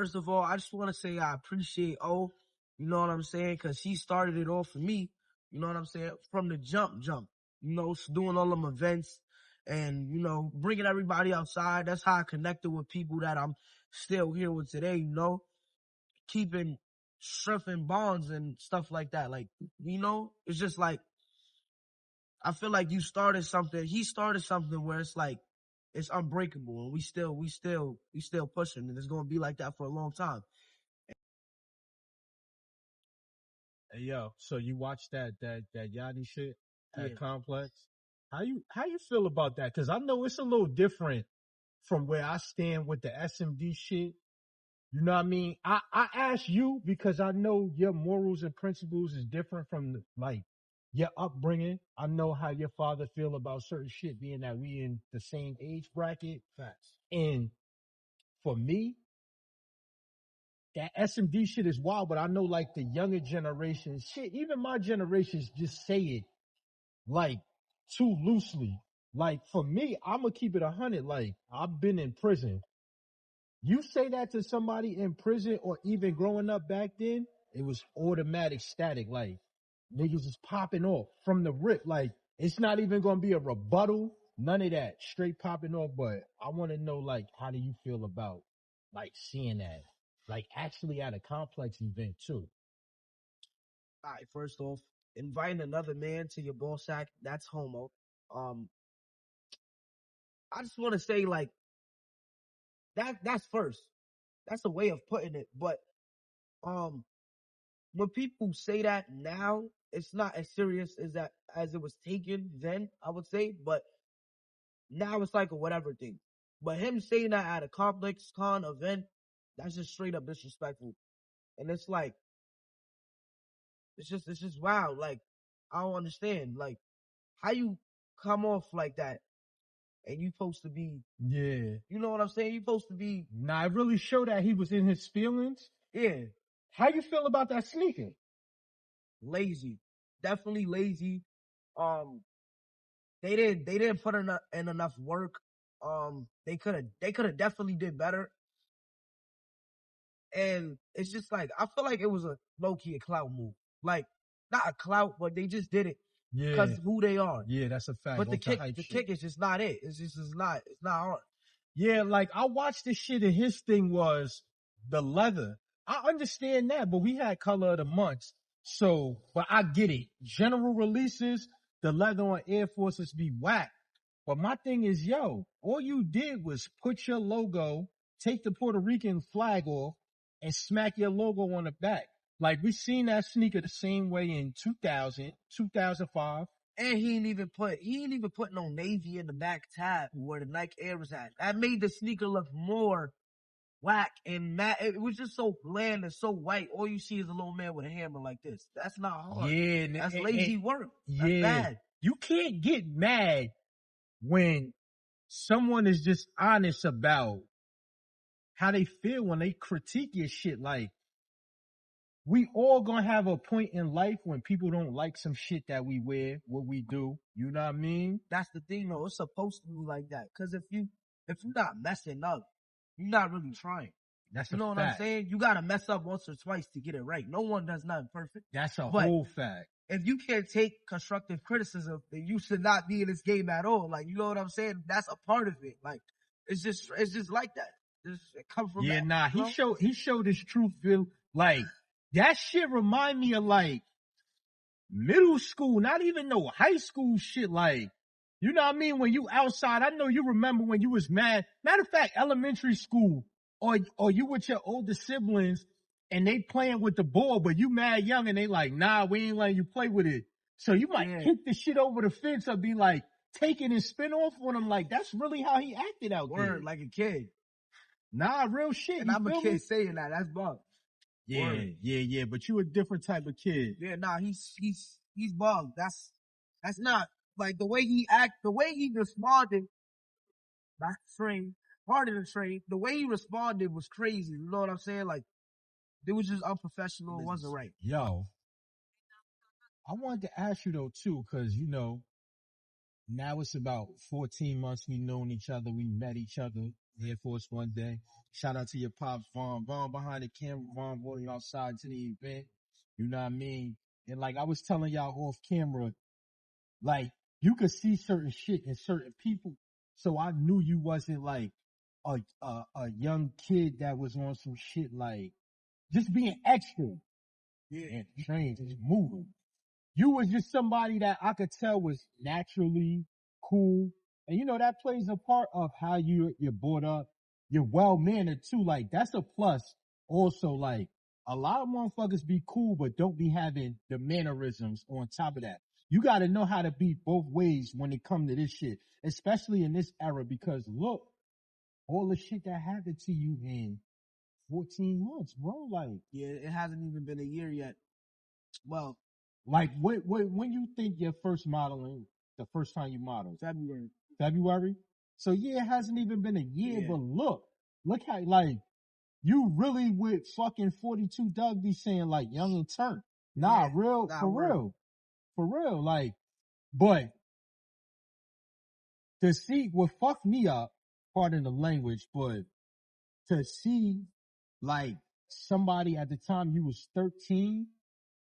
First of all, I just want to say I appreciate O. You know what I'm saying? Because he started it all for me. You know what I'm saying? From the jump. You know, doing all them events and, you know, bringing everybody outside. That's how I connected with people that I'm still here with today, you know? Keeping strengthening bonds and stuff like that. Like, you know, it's just like, I feel like he started something where it's like, it's unbreakable and we still pushing and it's going to be like that for a long time. Hey, yo, so you watched that Yachty shit Yeah. at Complex? How you feel about that? Cause I know it's a little different from where I stand with the SMD shit. You know what I mean? I ask you because I know your morals and principles is different from like your upbringing. I know how your father feel about certain shit being that we in the same age bracket. Facts. And for me, that SMD shit is wild, but I know like the younger generation, shit, even my generations just say it like too loosely. Like for me, I'm gonna keep it 100. Like I've been in prison. You say that to somebody in prison or even growing up back then, it was automatic static. Like niggas is popping off from the rip. Like it's not even gonna be a rebuttal. None of that. Straight popping off. But I want to know, like, how do you feel about like seeing that? Like actually at a complex event too. All right, first off, inviting another man to your ball sack, that's homo. Um, I just want to say like that's first. That's a way of putting it. But um, when people say that now, it's not as serious as that as it was taken then, I would say. But now it's like a whatever thing. But him saying that at a complex con event, that's just straight up disrespectful. And it's like it's just wow. Like I don't understand. Like how you come off like that and you supposed to be, Yeah. you know what I'm saying? You supposed to be, Nah, it really showed that he was in his feelings. yeah, How you feel about that sneaking? lazy, definitely lazy. Um, they didn't put in enough work. They could have definitely did better. And it's just like I feel like it was a low key a clout move, like not a clout, but they just did it because Yeah. who they are. Yeah, that's a fact. But On to hype the shit. kick is just not it. It's not hard. Yeah, like I watched this shit and his thing was the leather. I understand that, but we had color of the months. So, but I get it. General releases, the leather on Air Forces be whack. But my thing is, yo, all you did was put your logo, take the Puerto Rican flag off, and smack your logo on the back. Like we seen that sneaker the same way in 2000, 2005. And he ain't even put no navy in the back tab where the Nike Air was at. That made the sneaker look more whack and matte. It was just so bland and so white. All you see is a little man with a hammer like this. That's not hard. Yeah, That's lazy work. That's yeah. bad. You can't get mad when someone is just honest about how they feel when they critique your shit. Like, we all gonna have a point in life when people don't like some shit that we wear, what we do. You know what I mean? That's the thing though. It's supposed to be like that. Cause if you're not messing up, you're not really trying. That's You a know what I'm fact. saying? You gotta mess up once or twice to get it right. No one does nothing perfect. That's a But whole fact. if you can't take constructive criticism, then you should not be in this game at all. Like, you know what I'm saying? That's a part of it. Like, it's just like that. It comes from Yeah, that. nah, You know? he showed his true feel. Like, that shit remind me of like middle school, not even no high school shit. Like, you know what I mean? When you outside, I know you remember when you was mad. Matter of fact, elementary school, or you with your older siblings and they playing with the ball, but you mad young and they like, nah, we ain't letting you play with it. So you might Yeah. kick the shit over the fence or be like, take it and spin off on him. Like, that's really how he acted out there. Word, like a kid. Nah, real shit. And You I'm a feel kid me? saying that. That's bug. Yeah, Word. yeah. But you a different type of kid. Yeah, nah, he's bugged. That's not like the way the way he responded, not trained, harder than trained. The way he responded was crazy. You know what I'm saying? Like, it was just unprofessional. It wasn't right. Yo, I wanted to ask you though too, cause you know, now it's about 14 months we known each other. We met each other Air Force one day. Shout out to your pops, Vaughn. Vaughn behind the camera, Vaughn brought you outside to the event. You know what I mean? And like I was telling y'all off camera, like you could see certain shit in certain people. So I knew you wasn't like a young kid that was on some shit like just being extra. Yeah, and the trains is moving. You was just somebody that I could tell was naturally cool. And you know, that plays a part of how you're brought up. You're well mannered too. Like that's a plus. Also, like a lot of motherfuckers be cool, but don't be having the mannerisms on top of that. You got to know how to be both ways when it comes to this shit, especially in this era, because look, all the shit that happened to you in 14 months, bro. Like, yeah, it hasn't even been a year yet. Well, like when you think your first modeling, the first time you modeled? February? So yeah, it hasn't even been a year, yeah. But look how, like, you really with fucking 42 Doug be saying like young and turn. Nah, real. For real. Like, but to see what fucked me up, pardon the language, but to see like somebody at the time you was 13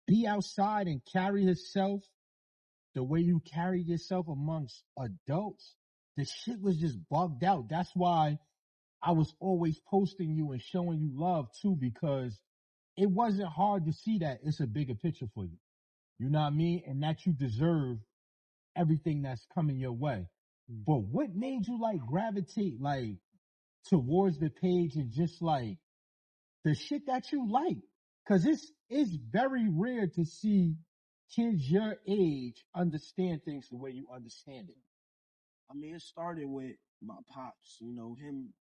be outside and carry himself the way you carry yourself amongst adults, the shit was just bugged out. That's why I was always posting you and showing you love too, because it wasn't hard to see that it's a bigger picture for you. You know what I mean? And that you deserve everything that's coming your way. But what made you like gravitate like towards the page and just like the shit that you like? Cause it's very rare to see kids your age understand things the way you understand it. I mean, it started with my pops, you know, him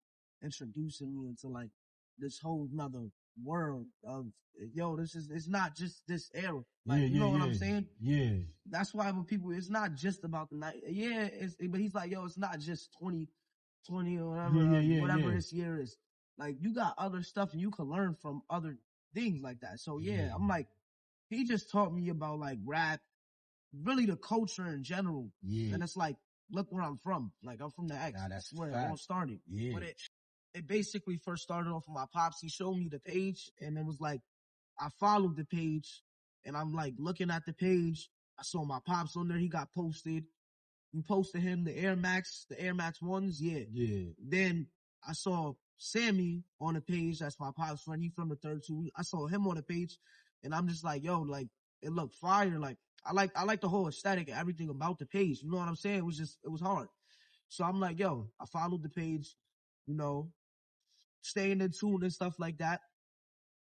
introducing me into like this whole nother world of, yo, it's not just this era. Like, you know what I'm saying? Yeah. That's why when people, it's not just about the night. Yeah, but he's like, yo, it's not just 2020 or whatever, whatever this year is. Like, you got other stuff and you can learn from other things like that. So yeah, I'm like, he just taught me about like rap, really the culture in general. Yeah. And it's like, look where I'm from. Like, I'm from the X. Nah, that's where it all started. Yeah. But it basically first started off with my pops. He showed me the page and it was like, I followed the page and I'm like looking at the page. I saw my pops on there. He got posted. We posted him the Air Max 1s. Yeah. Yeah. Then I saw Sammy on the page. That's my pop's friend. He from the 32. I saw him on the page and I'm just like, yo, like it looked fire. Like I like the whole aesthetic and everything about the page. You know what I'm saying? It was hard. So I'm like, yo, I followed the page, you know, staying in tune and stuff like that.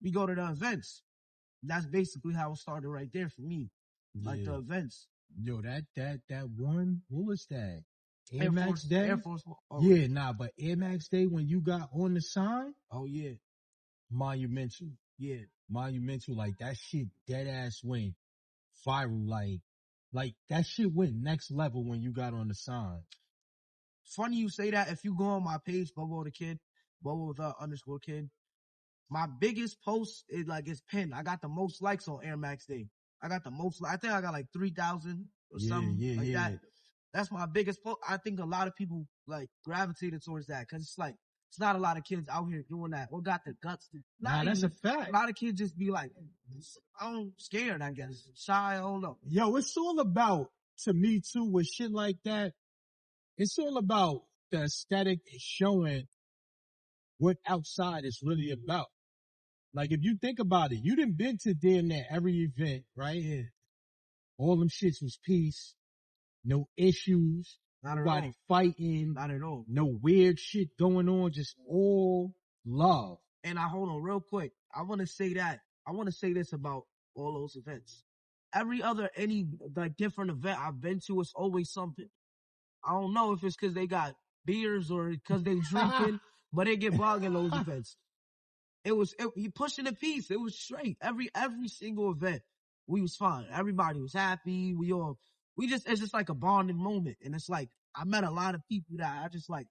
We go to the events. That's basically how it started right there for me. Like the events. Yo, that one, what was that? Air Max Day? Air Force. Oh. Yeah, nah, but Air Max Day when you got on the sign? Oh yeah. Monumental. Yeah. Monumental. Like that shit dead ass went viral. Like that shit went next level when you got on the sign. Funny you say that. If you go on my page, Bobo the Kid, Bobo with _ kid, my biggest post is like it's pinned. I got the most likes on Air Max Day. I got the most. I think I got like 3,000 or something like that. That's my biggest post. I think a lot of people like gravitated towards that because it's like it's not a lot of kids out here doing that or got the guts to. Nah, that's a fact. A lot of kids just be like, I'm scared. I guess shy. I don't know. Yo, it's all about, to me too, with shit like that. It's all about the aesthetic and showing what outside is really about. Like, if you think about it, you done been to damn near every event, right? Yeah. All them shits was peace, no issues, nobody fighting, not at all, no weird shit going on, just all love. And I hold on real quick. I want to say this about all those events. Any like different event I've been to, it's always something. I don't know if it's because they got beers or because they drinking, but they get bugged in those events. You pushing the peace. It was straight. Every single event, we was fine. Everybody was happy. It's just like a bonding moment. And it's like, I met a lot of people that I just like,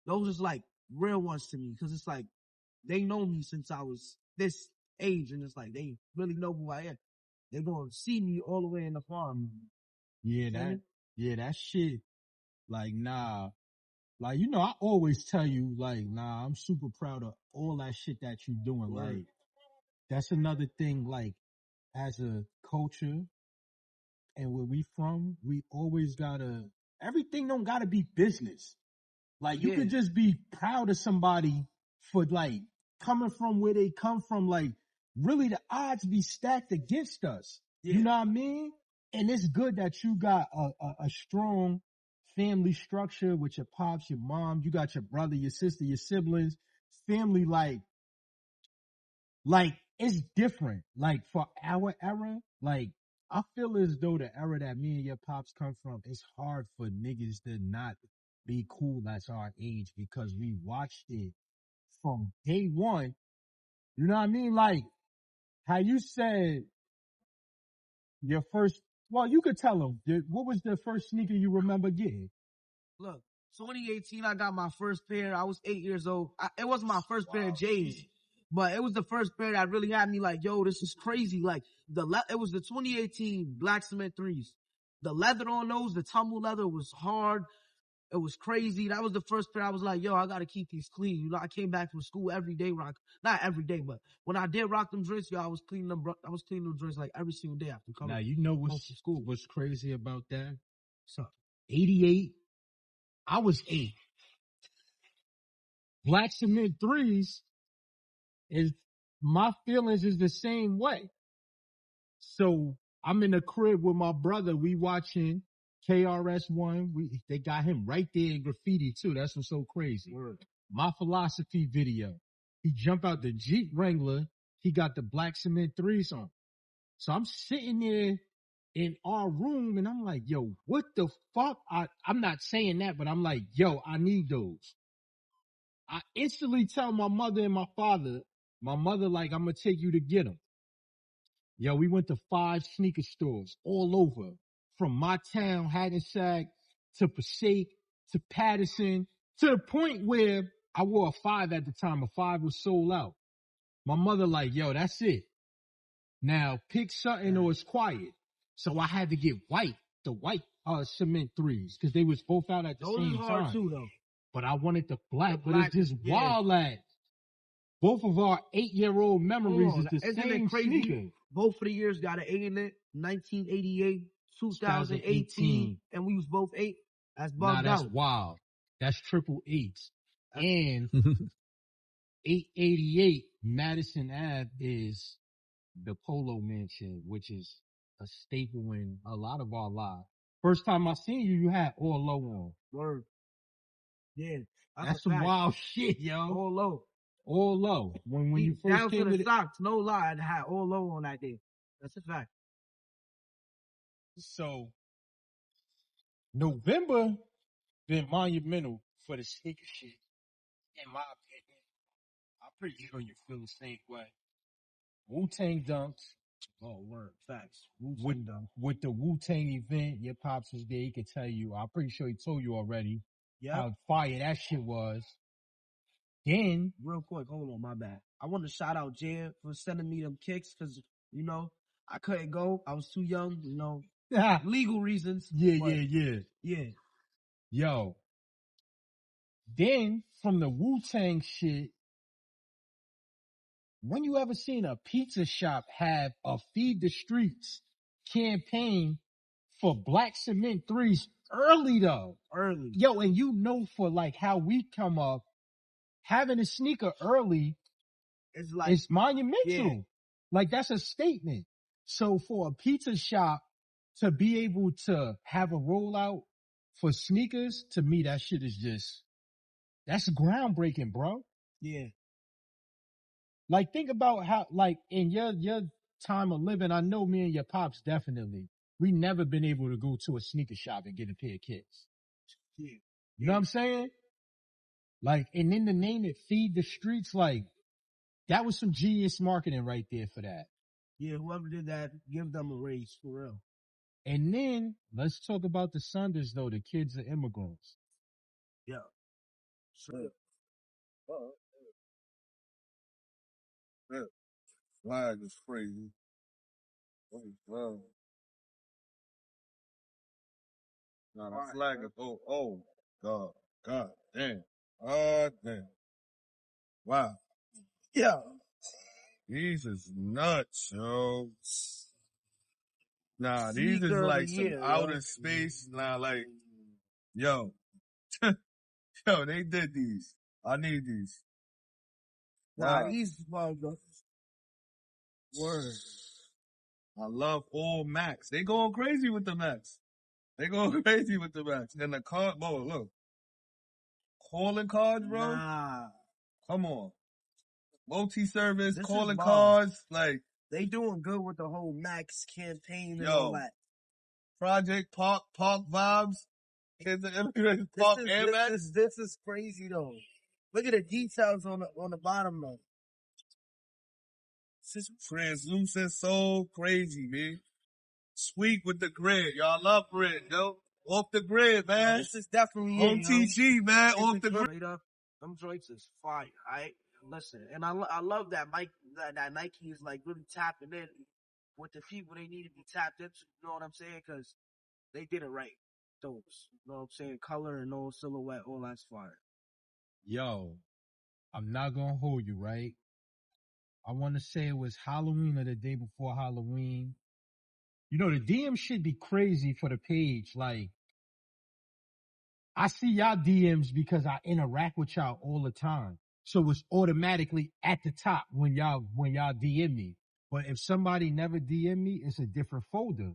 those is like real ones to me. Cause it's like, they know me since I was this age. And it's like, they really know who I am. They're going to see me all the way in the farm. Yeah, Yeah, that shit, like, nah. Like, I always tell you, like, nah, I'm super proud of all that shit that you doing. Word. Like, that's another thing, like, as a culture and where we from, we always everything don't gotta be business. Like, you could just be proud of somebody for, like, coming from where they come from. Like, really, the odds be stacked against us. You know what I mean? And it's good that you got a strong family structure with your pops, your mom, you got your brother, your sister, your siblings, family. Like it's different. Like for our era, like I feel as though the era that me and your pops come from, it's hard for niggas to not be cool that's our age because we watched it from day one. You know what I mean? Like how you said your first, well, you could tell them, what was the first sneaker you remember getting? Look, 2018, I got my first pair. I was 8 years old. It wasn't my first pair of J's, but it was the first pair that really had me like, yo, this is crazy. Like it was the 2018 Black Cement threes. The leather on those, the tumble leather was hard. It was crazy. That was the first pair I was like, yo, I gotta keep these clean. You know, I came back from school every day, not every day, but when I did rock them drinks, yo, I was cleaning them drinks like every single day after coming Now, you know home from school. what's crazy about that? So 88, I was 8. Black Cement threes is, my feelings is the same way. So I'm in the crib with my brother. We watching KRS-One. They got him right there in graffiti too. That's what's so crazy. word. My philosophy video. He jump out the Jeep Wrangler. He got the Black Cement threes on. So I'm sitting there in our room and I'm like, yo, what the fuck? I'm not saying that, but I'm like, yo, I need those. I instantly tell my mother and my father, my mother like, I'm going to take you to get them. Yo, we went to 5 sneaker stores all over, from my town, Hackensack, to Passaic, to Patterson, to the point where I wore a 5 at the time. A 5 was sold out. My mother like, yo, that's it. Now pick something or it's quiet. So I had to get the white cement threes, because they was both out at the Those same is hard time. too, though. But I wanted the black, The but it's black, just yeah. wild that both of our 8-year-old memories is the Isn't same it crazy? sneaker. Both of the years got an 8 in it. 1988, 2018, and we was both 8. That's bugged Nah, that's out. wild. That's triple eights. And 888 Madison Ave is the Polo Mansion, which is a staple in a lot of our lives. First time I seen you, you had all low on. Word. Yeah. That's some wild shit, yo. All low. All low. When you first down came to to the socks, no lie, I had all low on that day. That's a fact. So November been monumental for the sneaker shit, in my opinion. I'm pretty sure you feel the same way. Wu-Tang Dunks. Oh, word. Facts. With the Wu-Tang event, your pops was there. He could tell you. I'm pretty sure he told you already how fire that shit was. Then, real quick, hold on, my bad. I want to shout out Jan for sending me them kicks because, I couldn't go. I was too young, legal reasons. Yeah. Yo. Then, from the Wu-Tang shit, when you ever seen a pizza shop have a Feed the Streets campaign for Black Cement threes early though? Early. Yo, and for like how we come up, having a sneaker early it's monumental. Yeah. Like that's a statement. So for a pizza shop to be able to have a rollout for sneakers, to me that shit is that's groundbreaking, bro. Yeah. Like think about how, like in your time of living, I know me and your pops definitely, we never been able to go to a sneaker shop and get a pair of kicks. Yeah. You know what I'm saying? Like, and then to name it Feed the Streets, like, that was some genius marketing right there for that. Yeah, whoever did that, give them a raise, for real. And then, let's talk about the Sunders, though. The kids are immigrants. Yeah. Sure. That flag is crazy. Wow. Nah, the flag is, oh, God damn. Oh, damn. Wow. Yeah. These is nuts, yo. Nah, these is Sneaker of the like some year, outer yo. space. Nah, like, yo. Yo, they did these. I need these. Nah, Wow. these motherfuckers. Word. I love all Max. They going crazy with the Max. They going crazy with the Max. And the card, bro, look. Calling cards, bro. Nah. Come on. Multi-service, This is calling bomb. cards. Like, They doing good with the whole Max campaign and all yo, that. Project Park vibes. Kids and immigrants, Park Air Max. This is crazy though. Look at the details on the bottom though. This is translucent, so crazy, man. Sweet with the grid. Y'all love grid, yo. Off the grid, man. This is definitely On TG, man. It's Off the grid. straight up. Them joints is fire, alright? Listen, and I love that that Nike is like really tapping in with the people they need to be tapped into. You know what I'm saying? Because they did it right. Those, you know what I'm saying? Color and no silhouette, all that's fire. Yo, I'm not gonna hold you, right? I want to say it was Halloween or the day before Halloween. You know, the DM should be crazy for the page. Like, I see y'all DMs because I interact with y'all all the time. So it's automatically at the top when y'all DM me. But if somebody never DM me, it's a different folder.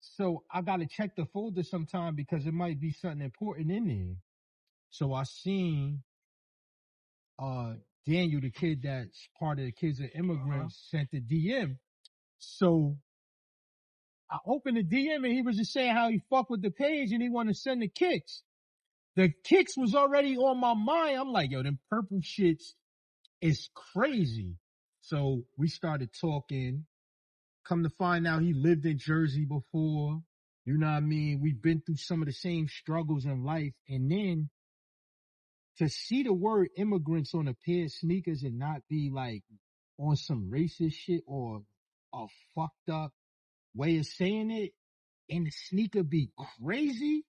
So I gotta check the folder sometime because it might be something important in there. So I seen Daniel, the kid that's part of the Kids and Immigrants, sent the DM. So I opened the DM and he was just saying how he fucked with the page and he wanted to send the kicks. The kicks was already on my mind. I'm like, yo, them purple shits is crazy. So we started talking. Come to find out he lived in Jersey before. You know what I mean? We've been through some of the same struggles in life. And then to see the word immigrants on a pair of sneakers and not be like on some racist shit or a fucked up way of saying it, and the sneaker be crazy,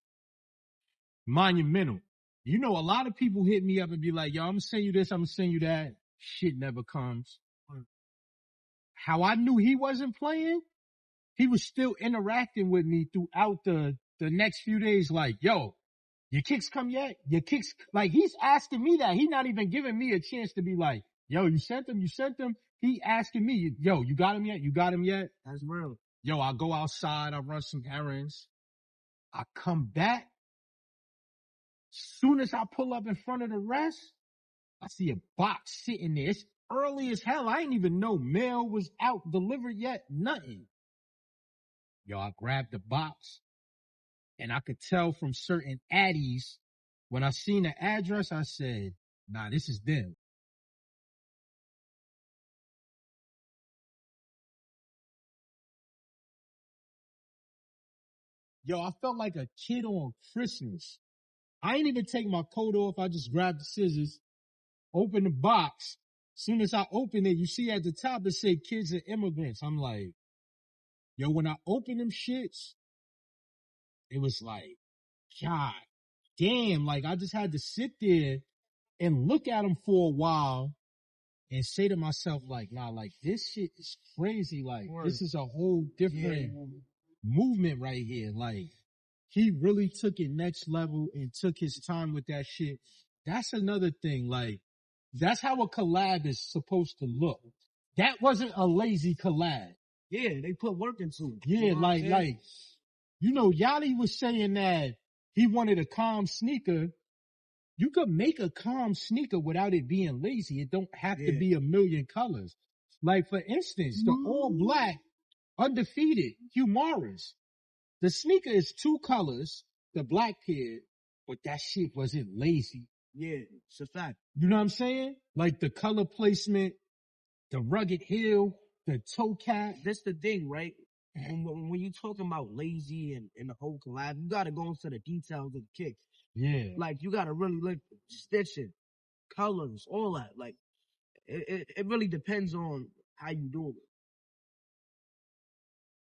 monumental. You know, a lot of people hit me up and be like, yo, I'm gonna send you this, I'm gonna send you that. Shit never comes. How I knew he wasn't playing, he was still interacting with me throughout the next few days. Like, yo, your kicks come yet? Your kicks, like, he's asking me that. He's not even giving me a chance to be like, yo, you sent them? He asking me, yo, you got him yet? You got him yet? That's real. Yo, I go outside, I run some errands. I come back. Soon as I pull up in front of the rest, I see a box sitting there. It's early as hell. I didn't even know mail was out, delivered yet, nothing. Yo, I grabbed the box and I could tell from certain addies, when I seen the address, I said, nah, this is them. Yo, I felt like a kid on Christmas. I ain't even take my coat off. I just grabbed the scissors, opened the box. Soon as I opened it, you see at the top it said Kids and Immigrants. I'm like, yo, when I opened them shits, it was like, God damn, like I just had to sit there and look at them for a while and say to myself, like, nah, like this shit is crazy. Like, this is a whole different movement right here. Like, he really took it next level and took his time with that shit. That's another thing. Like, that's how a collab is supposed to look. That wasn't a lazy collab. Yeah, they put work into it. Yeah, You know like, you know, Yachty was saying that he wanted a calm sneaker. You could make a calm sneaker without it being lazy. It don't have to be a million colors. Like, for instance, the all black undefeated Humaras. The sneaker is two colors, the black pair, but that shit wasn't lazy. Yeah, it's a fact. You know what I'm saying? Like the color placement, the rugged heel, the toe cap. This the thing, right? And when you talking about lazy and the whole collab, you gotta go into the details of the kicks. Yeah. Like, you gotta really look stitching, colors, all that. Like, it really depends on how you do it.